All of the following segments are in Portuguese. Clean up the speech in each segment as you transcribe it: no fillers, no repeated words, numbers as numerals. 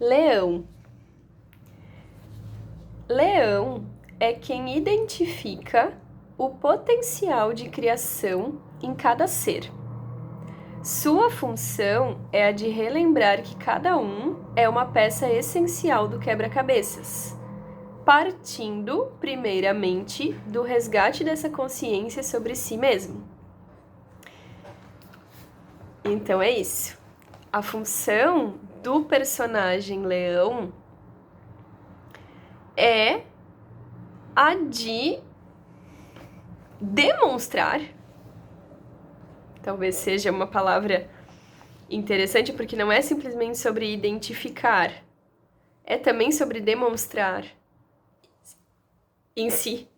Leão. Leão é quem identifica o potencial de criação em cada ser. Sua função é a de relembrar que cada um é uma peça essencial do quebra-cabeças, partindo, primeiramente, do resgate dessa consciência sobre si mesmo. Então é isso. A função do personagem leão é a de demonstrar. Talvez seja uma palavra interessante, porque não é simplesmente sobre identificar, é também sobre demonstrar em si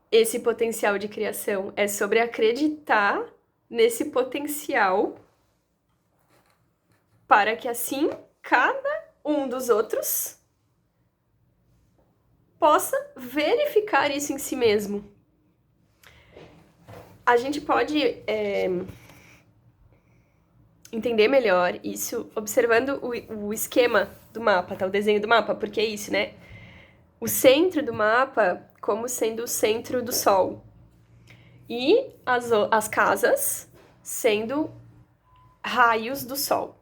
esse potencial de criação. É sobre acreditar nesse potencial para que assim cada um dos outros possa verificar isso em si mesmo. A gente pode entender melhor isso observando o esquema do mapa, tá? O desenho do mapa, porque é isso, né? O centro do mapa como sendo o centro do Sol. E as casas sendo raios do Sol.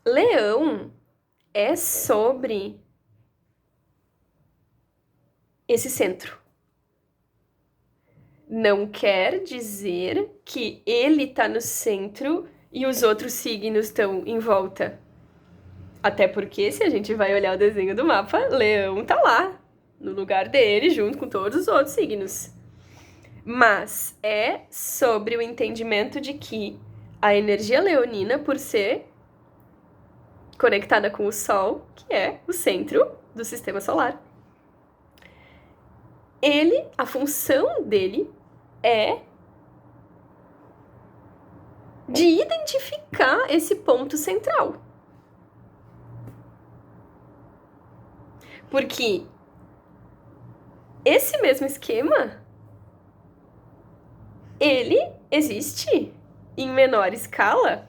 Leão é sobre esse centro. Não quer dizer que ele está no centro e os outros signos estão em volta. Até porque, se a gente vai olhar o desenho do mapa, Leão tá lá, no lugar dele, junto com todos os outros signos. Mas é sobre o entendimento de que a energia leonina, por ser conectada com o Sol, que é o centro do sistema solar, a função dele é de identificar esse ponto central. Porque esse mesmo esquema, ele existe em menor escala,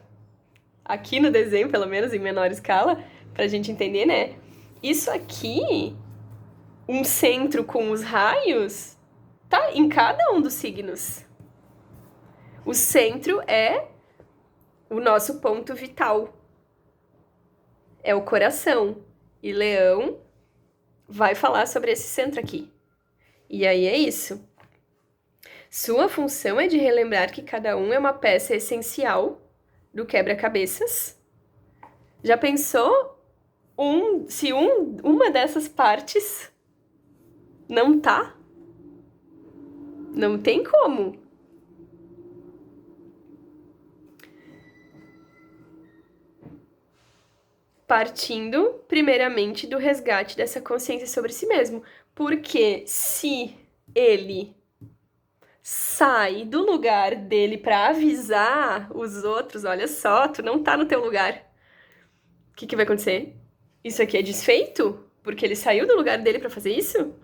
aqui no desenho, pelo menos em menor escala, pra gente entender, né? Isso aqui, um centro com os raios, tá em cada um dos signos. O centro é o nosso ponto vital. É o coração. E Leão vai falar sobre esse centro aqui. E aí é isso. Sua função é de relembrar que cada um é uma peça essencial do quebra-cabeças. Já pensou se uma dessas partes não tá? Não tem como. Partindo, primeiramente, do resgate dessa consciência sobre si mesmo. Porque se ele sai do lugar dele para avisar os outros, olha só, tu não tá no teu lugar. O que vai acontecer? Isso aqui é desfeito? Porque ele saiu do lugar dele para fazer isso?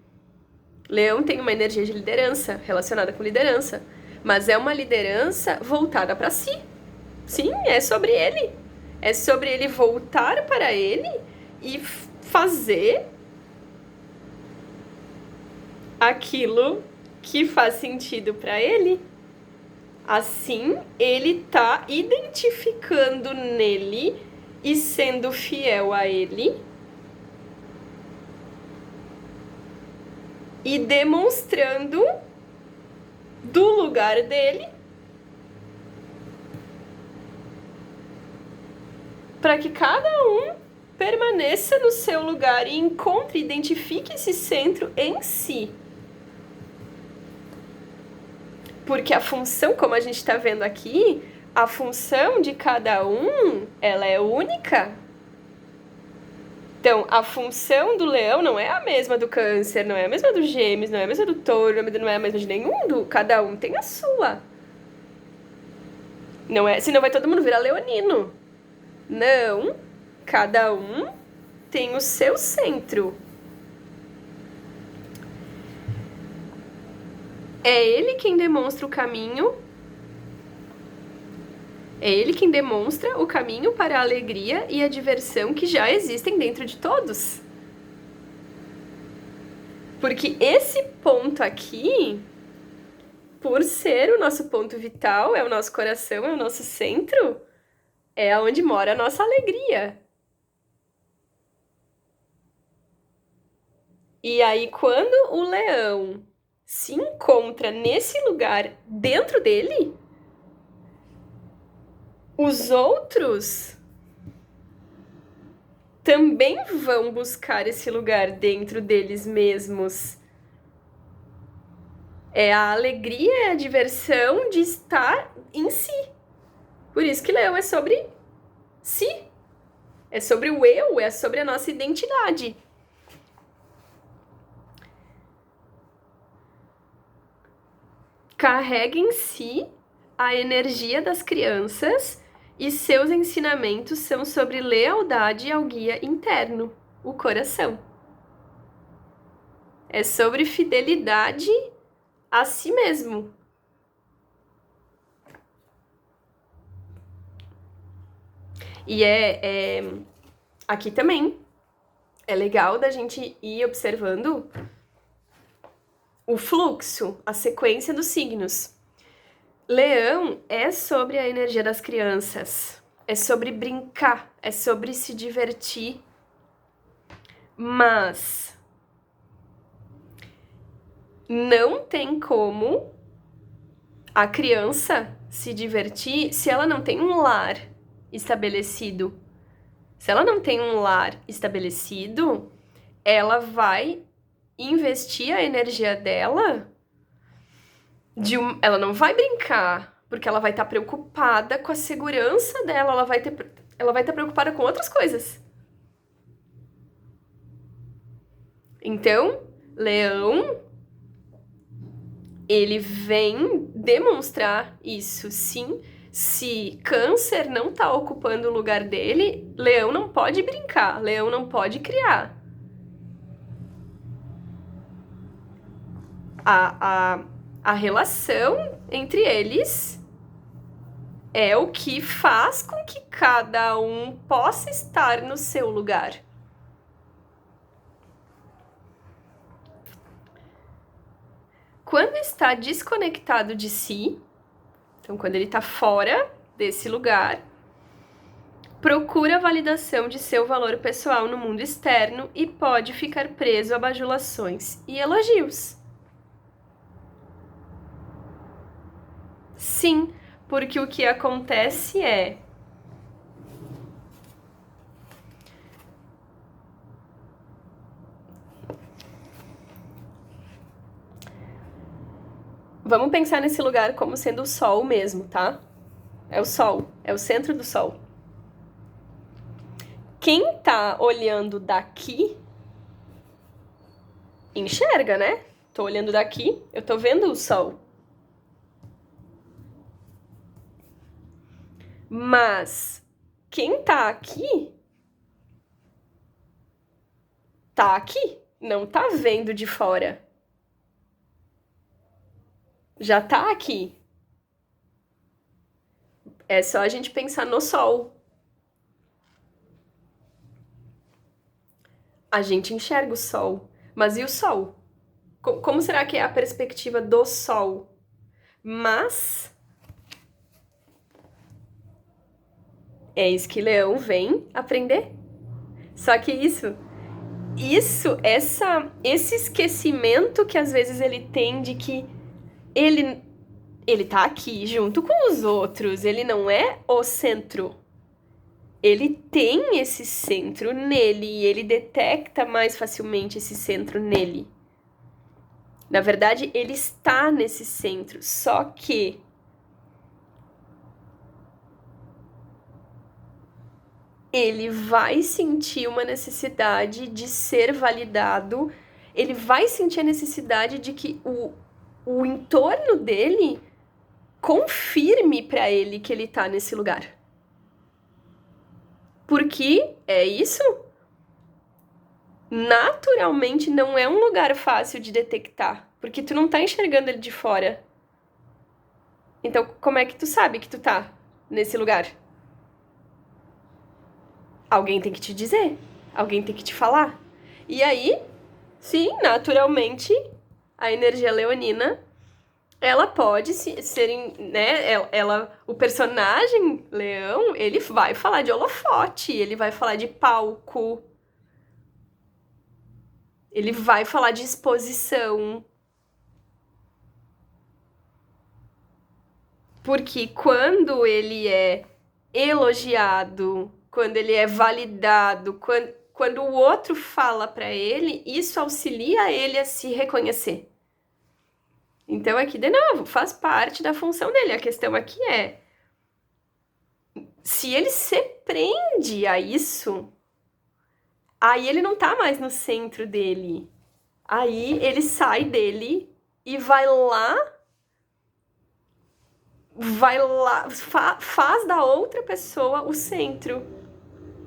Leão tem uma energia de liderança, relacionada com liderança. Mas é uma liderança voltada para si. Sim, é sobre ele. É sobre ele voltar para ele e fazer aquilo que faz sentido para ele. Assim, ele tá identificando nele e sendo fiel a ele e demonstrando do lugar dele para que cada um permaneça no seu lugar e encontre, identifique esse centro em si. Porque a função, como a gente está vendo aqui, a função de cada um, ela é única. Então, a função do leão não é a mesma do câncer, não é a mesma do gêmeos, não é a mesma do touro, não é a mesma de nenhum, cada um tem a sua. Não é, senão vai todo mundo virar leonino. Não, cada um tem o seu centro. É ele quem demonstra o caminho É ele quem demonstra o caminho para a alegria e a diversão que já existem dentro de todos. Porque esse ponto aqui, por ser o nosso ponto vital, é o nosso coração, é o nosso centro, é onde mora a nossa alegria. E aí, quando o leão se encontra nesse lugar dentro dele, os outros também vão buscar esse lugar dentro deles mesmos. É a alegria, é a diversão de estar em si. Por isso que leão é sobre si. É sobre o eu, é sobre a nossa identidade. Carrega em si a energia das crianças e seus ensinamentos são sobre lealdade ao guia interno, o coração. É sobre fidelidade a si mesmo. E aqui também é legal da gente ir observando o fluxo, a sequência dos signos. Leão é sobre a energia das crianças, é sobre brincar, é sobre se divertir, mas não tem como a criança se divertir se ela não tem um lar estabelecido. Se ela não tem um lar estabelecido, ela vai investir a energia dela ela não vai brincar, porque ela vai estar preocupada com a segurança dela, ela vai estar preocupada com outras coisas. Então, Leão, ele vem demonstrar isso, sim. Se Câncer não tá ocupando o lugar dele, Leão não pode brincar, Leão não pode criar. A relação entre eles é o que faz com que cada um possa estar no seu lugar. Quando está desconectado de si, então quando ele está fora desse lugar, procura a validação de seu valor pessoal no mundo externo e pode ficar preso a bajulações e elogios. Sim, porque o que acontece é vamos pensar nesse lugar como sendo o sol mesmo, tá? É o sol, é o centro do sol. Quem tá olhando daqui enxerga, né? Tô olhando daqui, eu tô vendo o sol. Mas quem tá aqui, não tá vendo de fora. Já tá aqui. É só a gente pensar no sol. A gente enxerga o sol. Mas e o sol? Como será que é a perspectiva do sol? Mas é isso que Leão vem aprender. Só que esse esquecimento que às vezes ele tem de que ele tá aqui junto com os outros, ele não é o centro. Ele tem esse centro nele e ele detecta mais facilmente esse centro nele. Na verdade, ele está nesse centro, só que ele vai sentir uma necessidade de ser validado, ele vai sentir a necessidade de que o entorno dele confirme para ele que ele tá nesse lugar. Porque é isso? Naturalmente não é um lugar fácil de detectar, porque tu não tá enxergando ele de fora. Então, como é que tu sabe que tu tá? nesse lugar? Alguém tem que te dizer, alguém tem que te falar. E aí, sim, naturalmente, a energia leonina, ela pode ser, né, o personagem leão, ele vai falar de holofote, ele vai falar de palco, ele vai falar de exposição. Porque quando ele é elogiado, quando ele é validado, quando o outro fala pra ele, isso auxilia ele a se reconhecer. Então aqui, de novo, faz parte da função dele. A questão aqui é, se ele se prende a isso, aí ele não tá mais no centro dele. Aí ele sai dele e faz da outra pessoa o centro.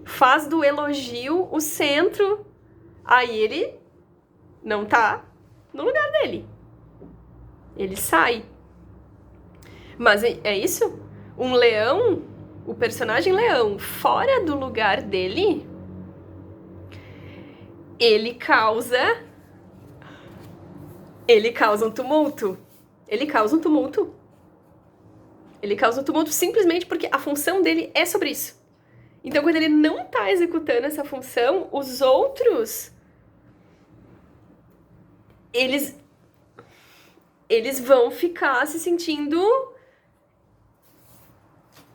Faz do elogio o centro. Aí ele não tá no lugar dele. Ele sai. Mas é isso? Um leão, o personagem leão, fora do lugar dele, ele causa um tumulto. Ele causa um tumulto. Ele causa um tumulto simplesmente porque a função dele é sobre isso. Então, quando ele não tá executando essa função, os outros, eles vão ficar se sentindo...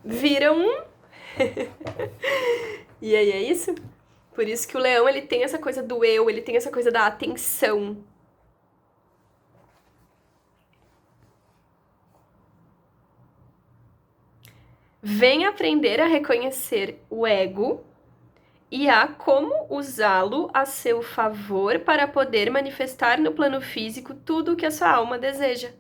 Viram... E aí é isso? Por isso que o leão, ele tem essa coisa do eu, ele tem essa coisa da atenção. Vem aprender a reconhecer o ego e a como usá-lo a seu favor para poder manifestar no plano físico tudo o que a sua alma deseja.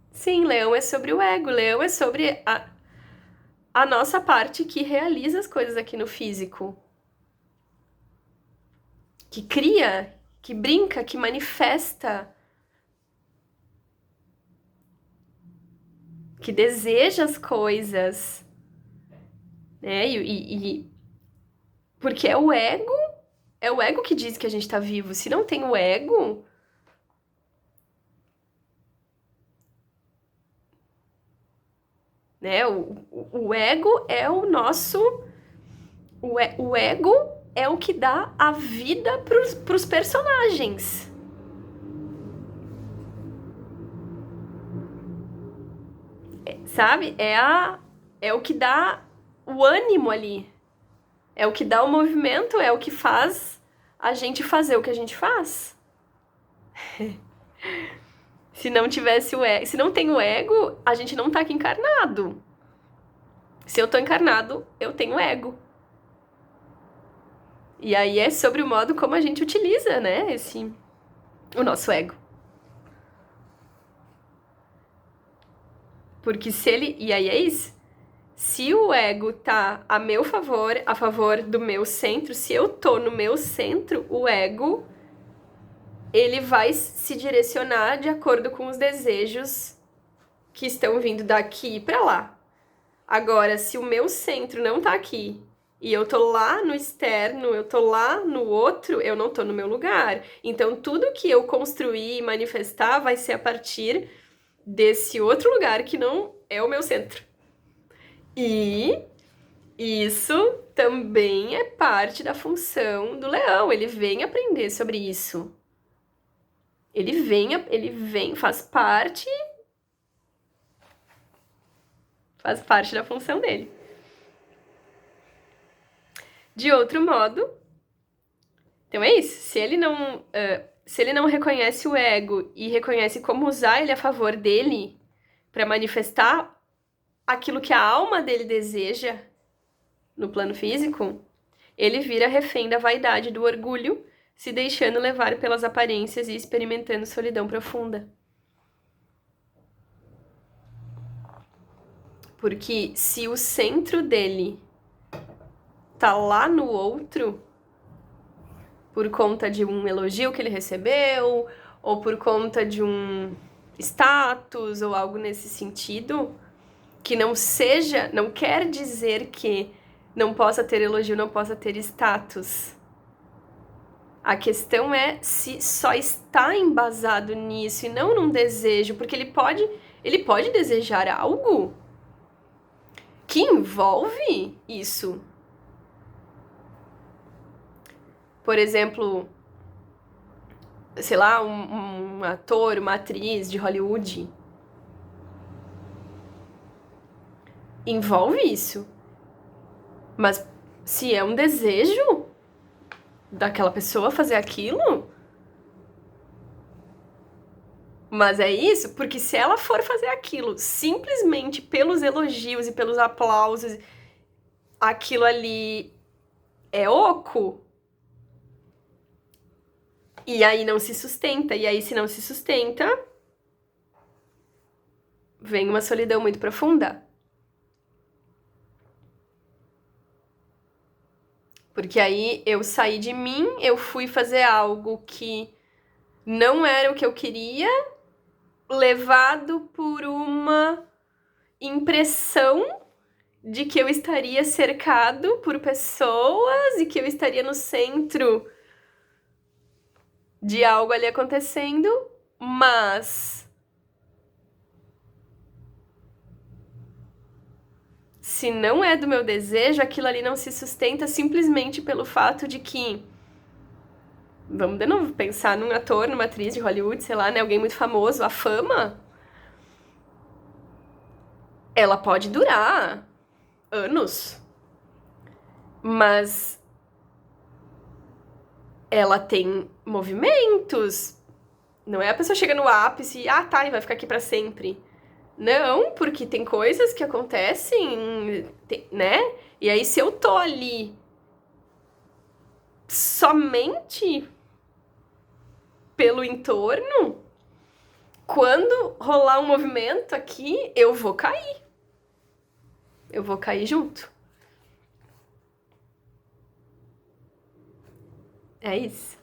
Sim, leão é sobre o ego, leão é sobre a nossa parte que realiza as coisas aqui no físico. Que cria, que brinca, que manifesta, que deseja as coisas, né? Porque é o ego que diz que a gente tá vivo. Se não tem o ego, né? O ego é o nosso... O ego é o que dá a vida pros personagens. Sabe? É o que dá o ânimo ali. É o que dá o movimento, é o que faz a gente fazer o que a gente faz. Se não tivesse o ego, se não tem o ego, a gente não tá aqui encarnado. Se eu tô encarnado, eu tenho ego. E aí é sobre o modo como a gente utiliza, né, o nosso ego. Porque se ele... E aí é isso. Se o ego tá a meu favor, a favor do meu centro, se eu tô no meu centro, o ego, ele vai se direcionar de acordo com os desejos que estão vindo daqui pra lá. Agora, se o meu centro não tá aqui, e eu tô lá no externo, eu tô lá no outro, eu não tô no meu lugar. Então, tudo que eu construir e manifestar vai ser a partir desse outro lugar que não é o meu centro. E isso também é parte da função do leão. Ele vem aprender sobre isso. Ele vem, faz parte da função dele. De outro modo, então é isso. Se ele não reconhece o ego e reconhece como usar ele a favor dele para manifestar aquilo que a alma dele deseja no plano físico, ele vira refém da vaidade, do orgulho, se deixando levar pelas aparências e experimentando solidão profunda. Porque se o centro dele tá lá no outro, por conta de um elogio que ele recebeu, ou por conta de um status, ou algo nesse sentido, Que não seja, não quer dizer que não possa ter elogio, não possa ter status. A questão é se só está embasado nisso e não num desejo, porque ele pode desejar algo que envolve isso. Por exemplo, sei lá, um ator, uma atriz de Hollywood. Envolve isso. Mas se é um desejo daquela pessoa fazer aquilo. Mas é isso, porque se ela for fazer aquilo simplesmente pelos elogios e pelos aplausos, aquilo ali é oco. E aí não se sustenta. E aí, se não se sustenta, vem uma solidão muito profunda. Porque aí eu saí de mim, eu fui fazer algo que não era o que eu queria, levado por uma impressão de que eu estaria cercado por pessoas e que eu estaria no centro de algo ali acontecendo, mas se não é do meu desejo, aquilo ali não se sustenta simplesmente pelo fato de que, vamos de novo pensar num ator, numa atriz de Hollywood, sei lá, né, alguém muito famoso, a fama, ela pode durar anos, mas ela tem movimentos. Não é a pessoa chega no ápice e, tá, e vai ficar aqui pra sempre. Não, porque tem coisas que acontecem, né? E aí, se eu tô ali somente pelo entorno, quando rolar um movimento aqui, eu vou cair. Eu vou cair junto. É isso.